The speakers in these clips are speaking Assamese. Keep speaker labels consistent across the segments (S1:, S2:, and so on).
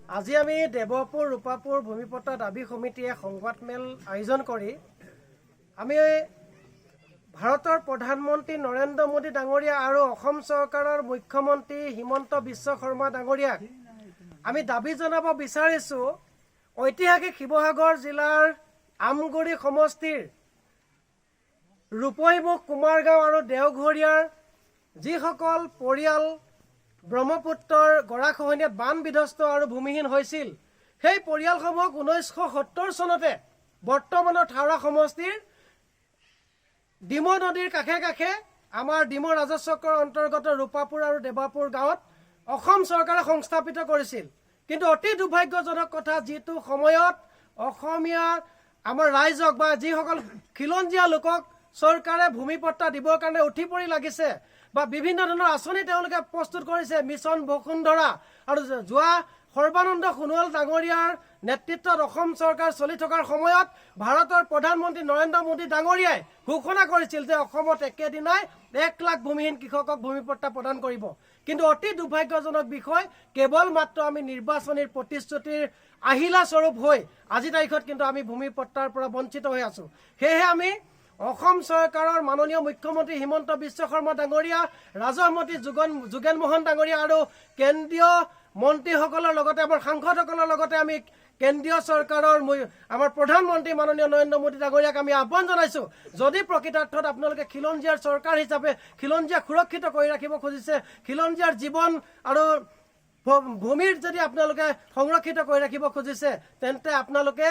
S1: আজি আমি দেৱপুৰ ৰূপাপুৰ ভূমিপট্টা দাবী সমিতিয়ে সংবাদমেল আয়োজন কৰি আমি ভাৰতৰ প্ৰধানমন্ত্ৰী নৰেন্দ্ৰ মোদী ডাঙৰীয়া আৰু অসম চৰকাৰৰ মুখ্যমন্ত্ৰী হিমন্ত বিশ্ব শৰ্মা ডাঙৰীয়াক আমি দাবী জনাব বিচাৰিছোঁ। ঐতিহাসিক শিৱসাগৰ জিলাৰ আমগুৰি সমষ্টিৰ ৰূপৈমুখ কুমাৰগাঁও আৰু দেওঘৰীয়াৰ যিসকল পৰিয়াল ব্ৰহ্মপুত্ৰৰ গৰাখহনীয়াত বান বিধ্বস্ত আৰু ভূমিহীন হৈছিল, সেই পৰিয়ালসমূহক 1970 চনতে বৰ্তমানৰ থাৰা সমষ্টিৰ ডিমৌ নদীৰ কাষে কাষে আমাৰ ডিমৌ ৰাজচক্ৰৰ অন্তৰ্গত ৰূপাপুৰ আৰু দেৱাপুৰ গাঁৱত অসম চৰকাৰে সংস্থাপিত কৰিছিল। কিন্তু অতি দুৰ্ভাগ্যজনক কথা, যিটো সময়ত অসমীয়া আমাৰ ৰাইজক বা যিসকল খিলঞ্জীয়া লোকক চৰকাৰে ভূমিপট্টা দিবৰ কাৰণে উঠি পৰি লাগিছে বা বিভিন্ন ধৰণৰ আঁচনি তেওঁলোকে প্ৰস্তুত কৰিছে, মিছন বসুন্ধৰা আৰু যোৱা সৰ্বানন্দ সোণোৱাল ডাঙৰীয়াৰ নেতৃত্বত অসম চৰকাৰ চলি থকাৰ সময়ত ভাৰতৰ প্ৰধানমন্ত্ৰী নৰেন্দ্ৰ মোদী ডাঙৰীয়াই ঘোষণা কৰিছিল যে অসমত একেদিনাই 1 লাখ ভূমিহীন কৃষকক ভূমিপট্টা প্ৰদান কৰিব। কিন্তু অতি দুৰ্ভাগ্যজনক বিষয়, কেৱল মাত্ৰ আমি নিৰ্বাচনীৰ প্ৰতিশ্ৰুতিৰ আহিলা স্বৰূপ হৈ আজি তাৰিখত কিন্তু আমি ভূমিপট্টাৰ পৰা বঞ্চিত হৈ আছো। সেয়েহে আমি অসম চৰকাৰৰ মাননীয় মুখ্যমন্ত্ৰী হিমন্ত বিশ্ব শৰ্মা ডাঙৰীয়া, ৰাজহমন্ত্ৰী যোগেন মোহন ডাঙৰীয়া আৰু কেন্দ্ৰীয় মন্ত্ৰীসকলৰ লগতে আমাৰ সাংসদসকলৰ লগতে আমি কেন্দ্ৰীয় চৰকাৰৰ আমাৰ প্ৰধানমন্ত্ৰী মাননীয় নৰেন্দ্ৰ মোদী ডাঙৰীয়াক আমি আহ্বান জনাইছোঁ, যদি প্ৰকৃতাৰ্থত আপোনালোকে খিলঞ্জীয়াৰ চৰকাৰ হিচাপে খিলঞ্জীয়াক সুৰক্ষিত কৰি ৰাখিব খুজিছে, খিলঞ্জীয়াৰ জীৱন আৰু ভূমিৰ যদি আপোনালোকে সংৰক্ষিত কৰি ৰাখিব খুজিছে, তেন্তে আপোনালোকে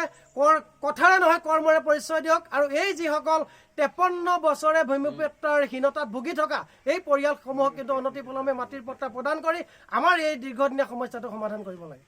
S1: কথাৰে নহয় কৰ্মৰে পৰিচয় দিয়ক। আৰু এই যিসকল 53 বছৰে ভূমিপট্টাৰ হীনতাত ভুগি থকা এই পৰিয়ালসমূহক কিন্তু অনতিপলমে মাটিৰ পট্টা প্ৰদান কৰি আমাৰ এই দীৰ্ঘদিনীয়া সমস্যাটো সমাধান কৰিব লাগে।